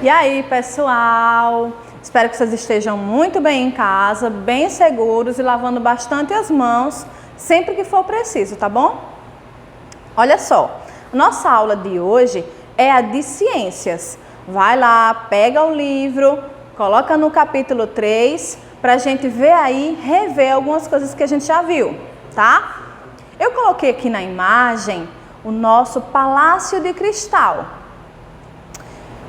E aí, pessoal? Espero que vocês estejam muito bem em casa, bem seguros e lavando bastante as mãos sempre que for preciso, tá bom? Olha só, nossa aula de hoje é a de ciências. Vai lá, pega o livro, coloca no capítulo 3 para a gente ver aí, rever algumas coisas que a gente já viu, tá? Eu coloquei aqui na imagem o nosso Palácio de Cristal.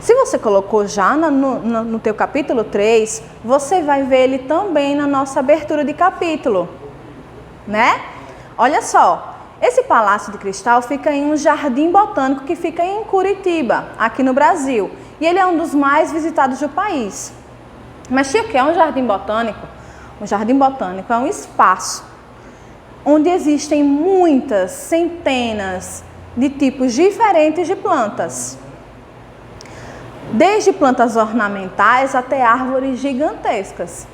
Se você colocou já no teu capítulo 3, você vai ver ele também na nossa abertura de capítulo, né? Olha só, esse Palácio de Cristal fica em um jardim botânico que fica em Curitiba, aqui no Brasil. E ele é um dos mais visitados do país. Mas tia, o que é um jardim botânico? Um jardim botânico é um espaço onde existem muitas, centenas de tipos diferentes de plantas. Desde plantas ornamentais até árvores gigantescas.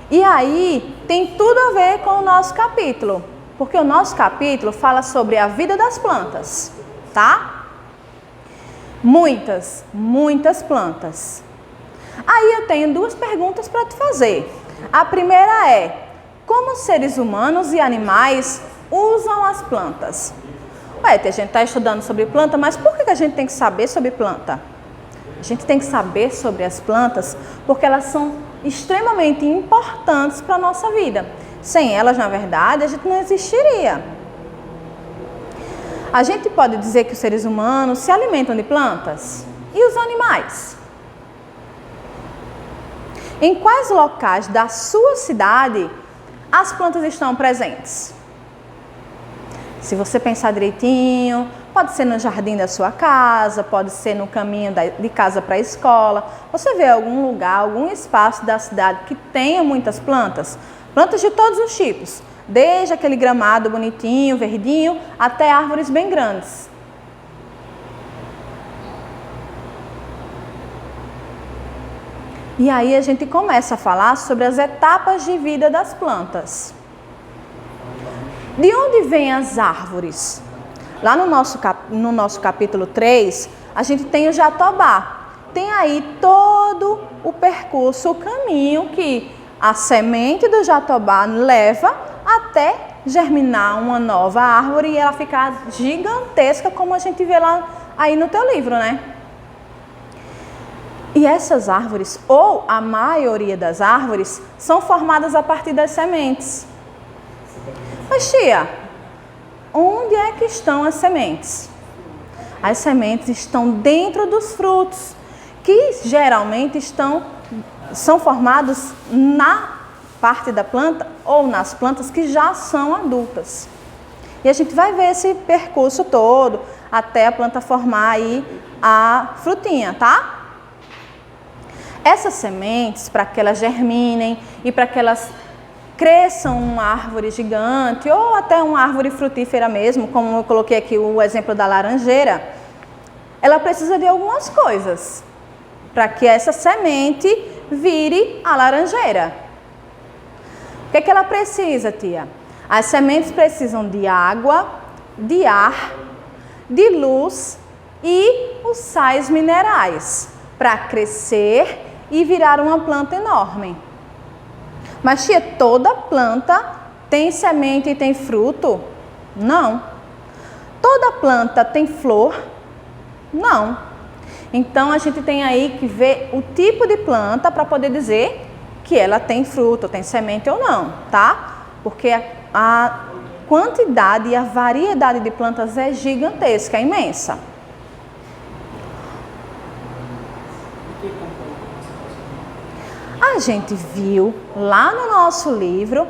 E aí tem tudo a ver com o nosso capítulo, porque o nosso capítulo fala sobre a vida das plantas, tá? Muitas plantas. Aí eu tenho duas perguntas para te fazer. A primeira é: como seres humanos e animais usam as plantas? Ué, a gente está estudando sobre planta, mas por que a gente tem que saber sobre planta? A gente tem que saber sobre as plantas porque elas são extremamente importantes para a nossa vida. Sem elas, na verdade, a gente não existiria. A gente pode dizer que os seres humanos se alimentam de plantas? E os animais? Em quais locais da sua cidade as plantas estão presentes? Se você pensar direitinho, pode ser no jardim da sua casa, pode ser no caminho de casa para a escola. Você vê algum lugar, algum espaço da cidade que tenha muitas plantas? Plantas de todos os tipos, desde aquele gramado bonitinho, verdinho, até árvores bem grandes. E aí a gente começa a falar sobre as etapas de vida das plantas. De onde vêm as árvores? Lá no nosso capítulo 3, a gente tem o jatobá. Tem aí todo o percurso, o caminho que a semente do jatobá leva até germinar uma nova árvore e ela ficar gigantesca, como a gente vê lá aí no teu livro, né? E essas árvores, ou a maioria das árvores, são formadas a partir das sementes. Mas tia, onde é que estão as sementes? As sementes estão dentro dos frutos, que geralmente são formados na parte da planta ou nas plantas que já são adultas. E a gente vai ver esse percurso todo até a planta formar aí a frutinha, tá? Essas sementes, para que elas germinem e para que elas cresçam uma árvore gigante ou até uma árvore frutífera mesmo, como eu coloquei aqui o exemplo da laranjeira, ela precisa de algumas coisas para que essa semente vire a laranjeira. O que é que ela precisa, tia? As sementes precisam de água, de ar, de luz e os sais minerais para crescer e virar uma planta enorme. Mas tia, toda planta tem semente e tem fruto? Não. Toda planta tem flor? Não. Então a gente tem aí que ver o tipo de planta para poder dizer que ela tem fruto, tem semente ou não, tá? Porque a quantidade e a variedade de plantas é gigantesca, é imensa. A gente viu lá no nosso livro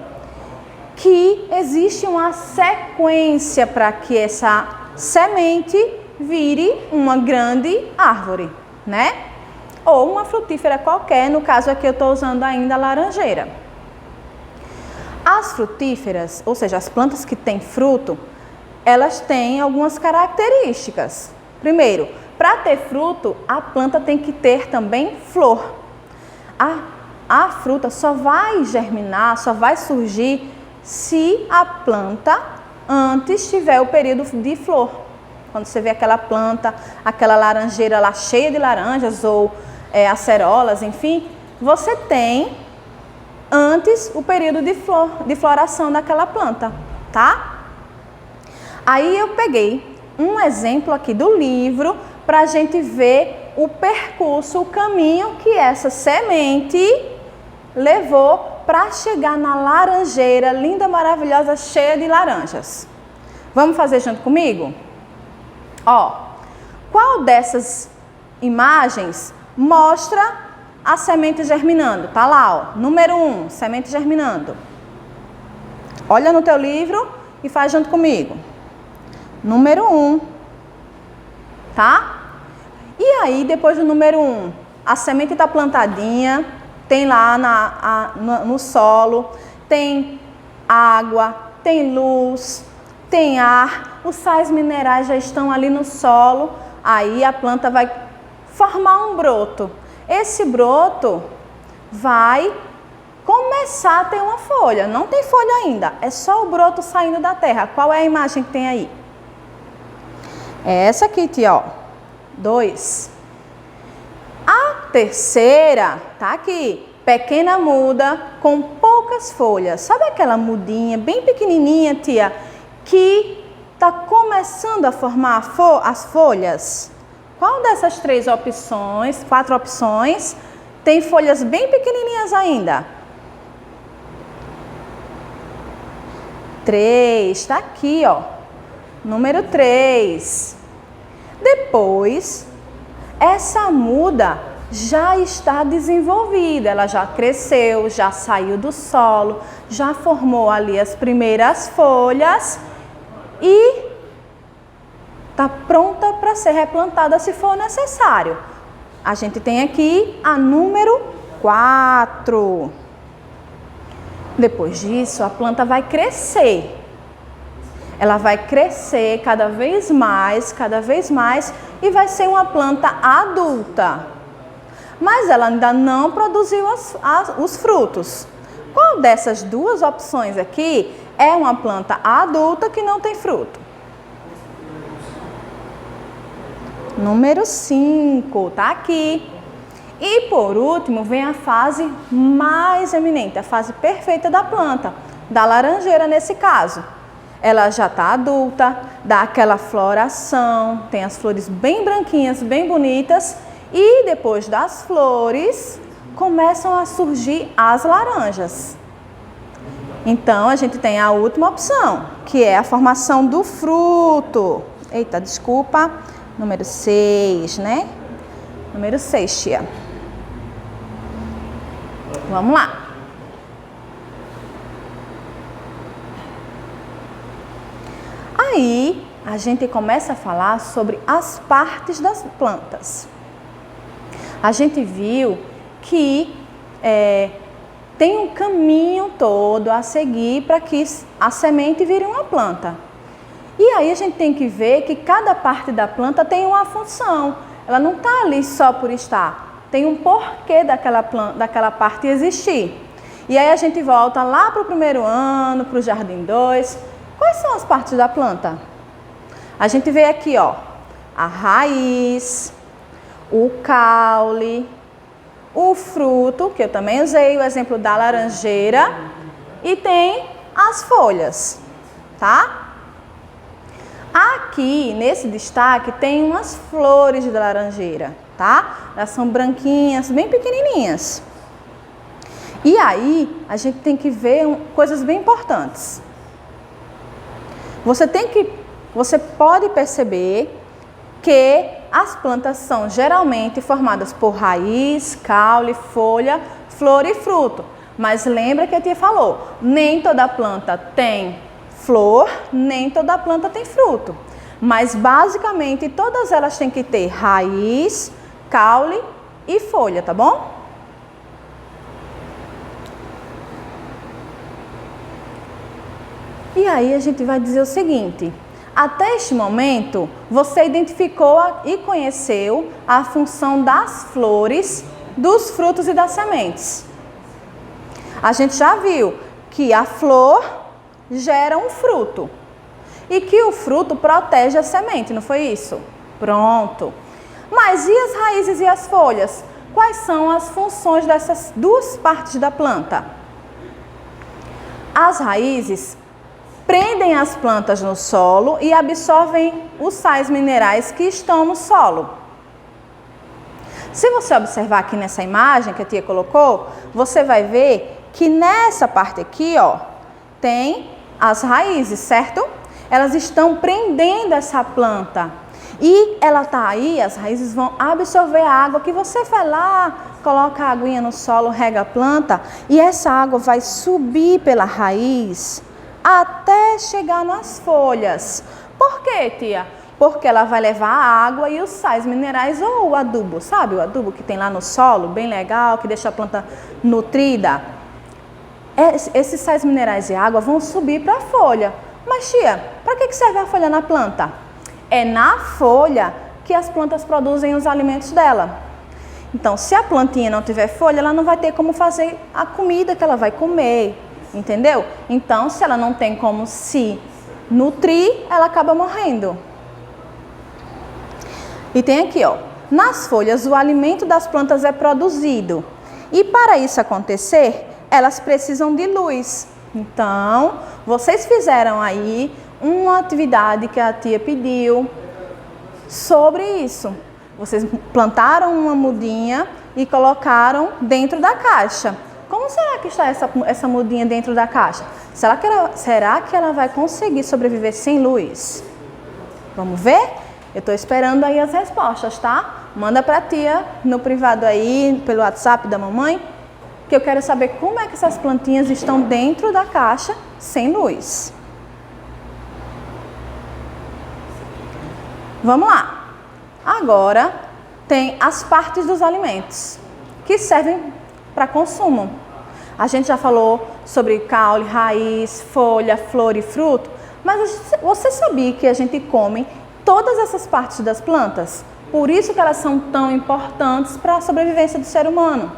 que existe uma sequência para que essa semente vire uma grande árvore, né? Ou uma frutífera qualquer, no caso aqui eu estou usando ainda a laranjeira. As frutíferas, ou seja, as plantas que têm fruto, elas têm algumas características. Primeiro, para ter fruto, a planta tem que ter também flor. A fruta só vai germinar, só vai surgir se a planta antes tiver o período de flor. Quando você vê aquela planta, aquela laranjeira lá cheia de laranjas ou acerolas, enfim, você tem antes o período de floração daquela planta, tá? Aí eu peguei um exemplo aqui do livro para a gente ver o percurso, o caminho que essa semente levou para chegar na laranjeira linda, maravilhosa, cheia de laranjas. Vamos fazer junto comigo? Ó, qual dessas imagens mostra a semente germinando? Tá lá, ó, número 1, semente germinando. Olha no teu livro e faz junto comigo. Número 1, tá? E aí, depois do número 1, a semente está plantadinha, tem lá no solo, tem água, tem luz, tem ar, os sais minerais já estão ali no solo, aí a planta vai formar um broto. Esse broto vai começar a ter uma folha, não tem folha ainda, é só o broto saindo da terra. Qual é a imagem que tem aí? É essa aqui, tia, ó. 2. A terceira, tá aqui, pequena muda com poucas folhas. Sabe aquela mudinha bem pequenininha, tia, que tá começando a formar as folhas? Qual dessas 4 opções, tem folhas bem pequenininhas ainda? 3, tá aqui, ó. Número 3. Depois, essa muda já está desenvolvida, ela já cresceu, já saiu do solo, já formou ali as primeiras folhas e está pronta para ser replantada se for necessário. A gente tem aqui a número 4. Depois disso, a planta vai crescer. Ela vai crescer cada vez mais e vai ser uma planta adulta. Mas ela ainda não produziu os frutos. Qual dessas duas opções aqui é uma planta adulta que não tem fruto? Número 5, tá aqui. E por último vem a fase mais eminente, a fase perfeita da planta, da laranjeira nesse caso. Ela já está adulta, dá aquela floração, tem as flores bem branquinhas, bem bonitas. E depois das flores, começam a surgir as laranjas. Então, a gente tem a última opção, que é a formação do fruto. Eita, desculpa. Número 6, né? Número 6, tia. Vamos lá. Aí, a gente começa a falar sobre as partes das plantas. A gente viu que tem um caminho todo a seguir para que a semente vire uma planta. E aí a gente tem que ver que cada parte da planta tem uma função. Ela não está ali só por estar. Tem um porquê daquela parte existir. E aí a gente volta lá para o primeiro ano, para o Jardim 2. Quais são as partes da planta? A gente vê aqui, ó, a raiz, o caule, o fruto, que eu também usei o exemplo da laranjeira, e tem as folhas, tá? Aqui, nesse destaque, tem umas flores da laranjeira, tá? Elas são branquinhas, bem pequenininhas. E aí, a gente tem que ver coisas bem importantes. Você pode perceber que as plantas são geralmente formadas por raiz, caule, folha, flor e fruto. Mas lembra que a tia falou, nem toda planta tem flor, nem toda planta tem fruto. Mas basicamente todas elas têm que ter raiz, caule e folha, tá bom? E aí a gente vai dizer o seguinte: até este momento, você identificou e conheceu a função das flores, dos frutos e das sementes. A gente já viu que a flor gera um fruto e que o fruto protege a semente, não foi isso? Pronto. Mas e as raízes e as folhas? quais são as funções dessas duas partes da planta? As raízes prendem as plantas no solo e absorvem os sais minerais que estão no solo. Se você observar aqui nessa imagem que a tia colocou, você vai ver que nessa parte aqui, ó, tem as raízes, certo? Elas estão prendendo essa planta. E ela tá aí, as raízes vão absorver a água que você vai lá, coloca a aguinha no solo, rega a planta e essa água vai subir pela raiz até chegar nas folhas. Por quê, tia? Porque ela vai levar a água e os sais minerais ou o adubo, sabe? O adubo que tem lá no solo, bem legal, que deixa a planta nutrida. Esses sais minerais e água vão subir para a folha. Mas, tia, para que serve a folha na planta? É na folha que as plantas produzem os alimentos dela. Então, se a plantinha não tiver folha, ela não vai ter como fazer a comida que ela vai comer, entendeu? Então, se ela não tem como se nutrir, ela acaba morrendo. E tem aqui, ó, nas folhas o alimento das plantas é produzido. E para isso acontecer, elas precisam de luz. Então, vocês fizeram aí uma atividade que a tia pediu sobre isso. Vocês plantaram uma mudinha e colocaram dentro da caixa. Como será que está essa mudinha dentro da caixa? Será que ela vai conseguir sobreviver sem luz? Vamos ver? Eu estou esperando aí as respostas, tá? Manda para a tia no privado aí, pelo WhatsApp da mamãe, que eu quero saber como é que essas plantinhas estão dentro da caixa sem luz. Vamos lá. Agora tem as partes dos alimentos que servem para consumo. A gente já falou sobre caule, raiz, folha, flor e fruto, mas você sabia que a gente come todas essas partes das plantas? Por isso que elas são tão importantes para a sobrevivência do ser humano.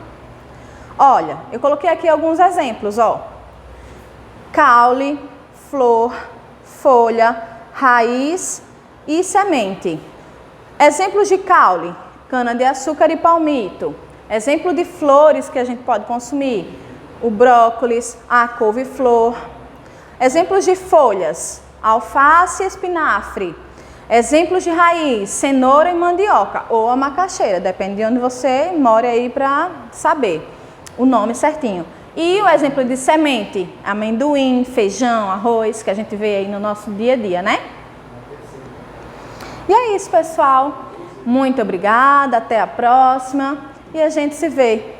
Olha, eu coloquei aqui alguns exemplos, ó. Caule, flor, folha, raiz e semente. Exemplos de caule, cana-de-açúcar e palmito. Exemplo de flores que a gente pode consumir, o brócolis, a couve-flor. Exemplos de folhas, alface e espinafre. Exemplos de raiz, cenoura e mandioca, ou a macaxeira, depende de onde você mora aí para saber o nome certinho. E o exemplo de semente, amendoim, feijão, arroz, que a gente vê aí no nosso dia a dia, né? E é isso, pessoal. Muito obrigada, até a próxima e a gente se vê